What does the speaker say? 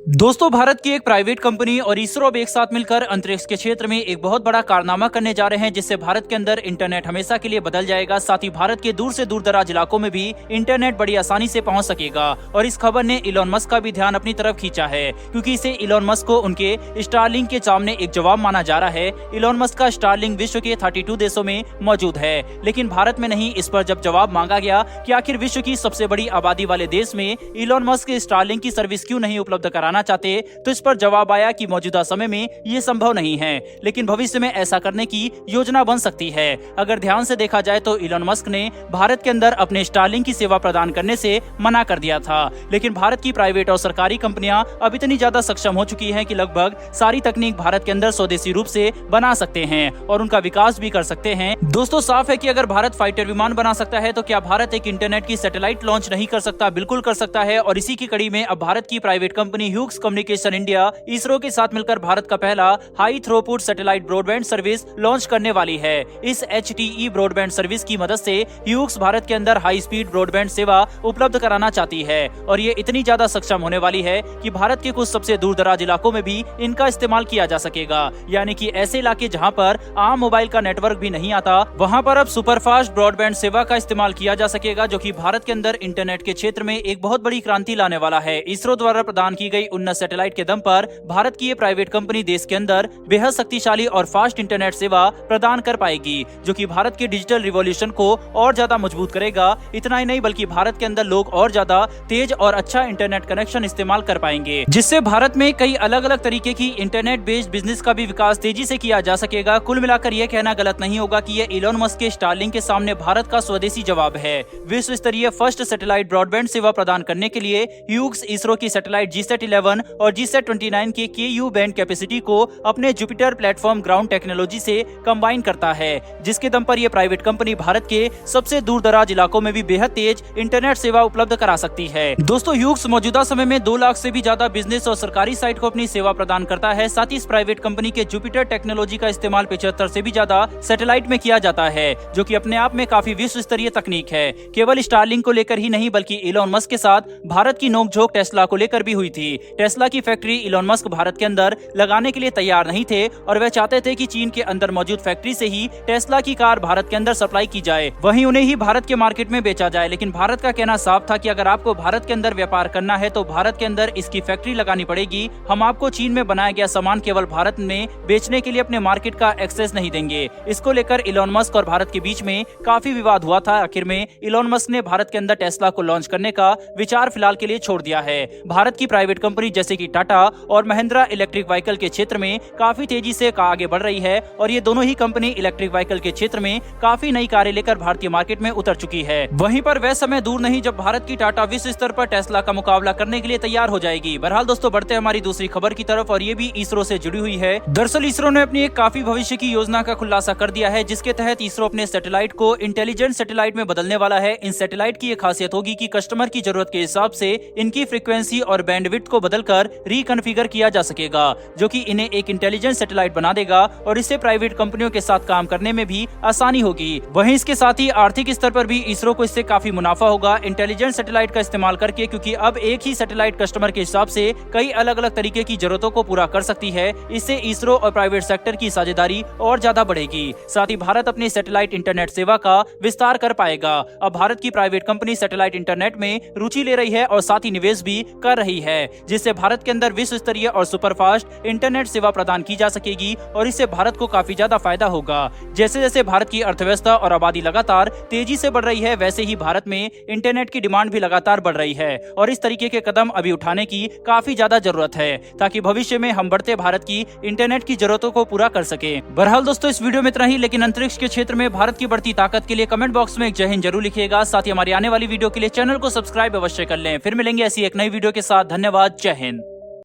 दोस्तों, भारत की एक प्राइवेट कंपनी और इसरो अब एक साथ मिलकर अंतरिक्ष के क्षेत्र में एक बहुत बड़ा कारनामा करने जा रहे हैं, जिससे भारत के अंदर इंटरनेट हमेशा के लिए बदल जाएगा। साथ ही भारत के दूर से दूर दराज इलाकों में भी इंटरनेट बड़ी आसानी से पहुंच सकेगा। और इस खबर ने इलॉन मस्क का भी ध्यान अपनी तरफ खींचा है, क्योंकि इसे इलॉन मस्क को उनके स्टारलिंक के सामने एक जवाब माना जा रहा है। इलॉन मस्क का स्टारलिंक विश्व के 32 देशों में मौजूद है, लेकिन भारत में नहीं। इस पर जब जवाब मांगा गया कि आखिर विश्व की सबसे बड़ी आबादी वाले देश में इलॉन मस्क स्टारलिंक की सर्विस क्यों नहीं उपलब्ध कराना चाहते, तो इस पर जवाब आया कि मौजूदा समय में ये संभव नहीं है, लेकिन भविष्य में ऐसा करने की योजना बन सकती है। अगर ध्यान से देखा जाए तो इलॉन मस्क ने भारत के अंदर अपने स्टारलिंक की सेवा प्रदान करने से मना कर दिया था, लेकिन भारत की प्राइवेट और सरकारी कंपनियां अब इतनी ज्यादा सक्षम हो चुकी हैं कि लगभग सारी तकनीक भारत के अंदर स्वदेशी रूप से बना सकते हैं और उनका विकास भी कर सकते हैं। दोस्तों, साफ है कि अगर भारत फाइटर विमान बना सकता है तो क्या भारत एक इंटरनेट की सैटेलाइट लॉन्च नहीं कर सकता? बिल्कुल कर सकता है। और इसी की कड़ी में अब भारत की private company Hughes communication India ISRO के साथ मिलकर भारत का पहला high throughput satellite broadband service launch करने वाली है। इस HTE ब्रॉडबैंड सर्विस की मदद से ह्यूक्स भारत के अंदर हाई स्पीड ब्रॉडबैंड सेवा उपलब्ध कराना चाहती है, और ये इतनी ज्यादा सक्षम होने वाली है कि भारत के कुछ सबसे दूर दराज इलाकों में भी इनका इस्तेमाल किया जा सकेगा। यानी कि ऐसे इलाके जहां पर आम मोबाइल का नेटवर्क भी नहीं आता, वहां पर अब सुपरफास्ट ब्रॉडबैंड सेवा का इस्तेमाल किया जा सकेगा, जो कि भारत के अंदर इंटरनेट के क्षेत्र में एक बहुत बड़ी क्रांति लाने वाला है। इसरो द्वारा प्रदान की गई उन्नत सैटेलाइट के दम पर भारत की ये प्राइवेट कंपनी देश के अंदर बेहद शक्तिशाली और फास्ट इंटरनेट सेवा प्रदान कर पाएगी, जो कि भारत के डिजिटल रिवॉल्यूशन को और ज्यादा मजबूत करेगा। इतना ही नहीं, बल्कि भारत के अंदर लोग और ज्यादा तेज और अच्छा इंटरनेट कनेक्शन इस्तेमाल कर पाएंगे, जिससे भारत में कई अलग अलग तरीके की इंटरनेट बेस्ड बिजनेस का भी विकास तेजी से किया जा सकेगा। कुल मिलाकर यह कहना गलत नहीं होगा कि यह इलॉन मस्क के स्टारलिंक के सामने भारत का स्वदेशी जवाब है। विश्व स्तरीय फर्स्ट सैटेलाइट ब्रॉडबैंड सेवा प्रदान करने के लिए ह्यूक्स इसरो की सैटेलाइट GSAT-11 और GSAT-29 के KU बैंड कैपेसिटी को अपने जुपिटर प्लेटफॉर्म ग्राउंड टेक्नोलॉजी से कंबाइन करता है, जिसके दम पर यह प्राइवेट कंपनी भारत के सबसे दूर दराज इलाकों में भी बेहद तेज इंटरनेट सेवा उपलब्ध करा सकती है। दोस्तों, ह्यूक्स मौजूदा समय में 2 लाख से भी ज्यादा बिजनेस और सरकारी साइट को अपनी सेवा प्रदान करता है। साथ ही इस प्राइवेट कंपनी के जुपिटर टेक्नोलॉजी का इस्तेमाल 75 से भी ज्यादा सैटेलाइट में किया जाता है, जो कि अपने आप में काफी विश्व स्तरीय तकनीक है। केवल स्टारलिंक को लेकर ही नहीं, बल्कि इलॉन मस्क के साथ भारत की नोकझोंक टेस्ला को लेकर भी हुई थी। टेस्ला की फैक्ट्री इलॉन मस्क भारत के अंदर लगाने के लिए तैयार नहीं थे, और वह चाहते थे कि चीन के अंदर मौजूद फैक्ट्री से ही टेस्ला की कार भारत के अंदर सप्लाई की जाए, वहीं उन्हें ही भारत के मार्केट में बेचा जाए। लेकिन भारत का कहना साफ था कि अगर आपको भारत के अंदर व्यापार करना है तो भारत के अंदर इसकी फैक्ट्री लगानी पड़ेगी। हम आपको चीन में बनाया गया सामान केवल भारत में बेचने के लिए अपने मार्केट का एक्सेस नहीं देंगे। इसको लेकर इलॉन मस्क और भारत के बीच में काफी विवाद हुआ था। आखिर में इलॉन मस्क ने भारत के अंदर टेस्ला को लॉन्च करने का विचार फिलहाल के लिए छोड़ दिया है। भारत की प्राइवेट कंपनी जैसे कि टाटा और महिंद्रा इलेक्ट्रिक व्हीकल के क्षेत्र में काफी तेजी से आगे बढ़ रही है, और ये दोनों ही कंपनी इलेक्ट्रिक व्हीकल के क्षेत्र में काफी नई कारें लेकर भारतीय मार्केट में उतर चुकी है। वहीं पर वह समय दूर नहीं जब भारत की टाटा विश्व स्तर पर टेस्ला का मुकाबला करने के लिए तैयार हो जाएगी। बहरहाल दोस्तों, बढ़ते हैं हमारी दूसरी खबर की तरफ, और ये भी इसरो से जुड़ी हुई है। दरअसल इसरो ने अपनी एक काफी भविष्य की योजना का खुलासा कर दिया है, जिसके तहत इसरो अपने सैटेलाइट को इंटेलिजेंट सैटेलाइट में बदलने वाला है। इन सैटेलाइट की एक खासियत होगी कि कस्टमर की जरूरत के हिसाब से इनकी फ्रीक्वेंसी और बैंडविड्थ को बदलकर रिकॉन्फ़िगर किया जा सकेगा, जो कि इन्हें एक इंटेलिजेंट सैटेलाइट बना देगा, और इससे प्राइवेट कंपनियों के साथ काम करने में भी आसानी होगी। वहीं इसके साथ ही आर्थिक स्तर पर भी इसरो को इससे काफी मुनाफा होगा इंटेलिजेंट सैटेलाइट का इस्तेमाल करके, क्योंकि अब एक ही सैटेलाइट कस्टमर के हिसाब से कई अलग अलग तरीके की जरूरतों को पूरा कर सकती है। इससे इसरो और प्राइवेट सेक्टर की साझेदारी और ज्यादा बढ़ेगी। साथ ही भारत अपनी सैटेलाइट इंटरनेट सेवा का विस्तार कर पाएगा। अब भारत की प्राइवेट कंपनी सैटेलाइट इंटरनेट में रुचि ले रही है और साथ ही निवेश भी कर रही है, जिससे भारत के अंदर विश्व स्तरीय और सुपरफास्ट इंटरनेट सेवा प्रदान की जा सकेगी, और इससे भारत को काफी ज्यादा फायदा होगा। जैसे जैसे भारत की अर्थव्यवस्था और आबादी लगातार तेजी से बढ़ रही है, वैसे ही भारत में इंटरनेट की डिमांड भी लगातार बढ़ रही है, और इस तरीके के कदम अभी उठाने की काफी ज्यादा जरूरत है, ताकि भविष्य में हम बढ़ते भारत की इंटरनेट की जरूरतों को पूरा कर सके। बहरहाल दोस्तों, इस वीडियो में इतना ही, लेकिन अंतरिक्ष के क्षेत्र में भारत की बढ़ती ताकत के लिए कमेंट बॉक्स में एक जय हिंद जरूर लिखिएगा। साथ ही हमारी आने वाली वीडियो के लिए चैनल को सब्सक्राइब अवश्य कर लें। फिर मिलेंगे ऐसी एक नई वीडियो के साथ। धन्यवाद। जय हिंद।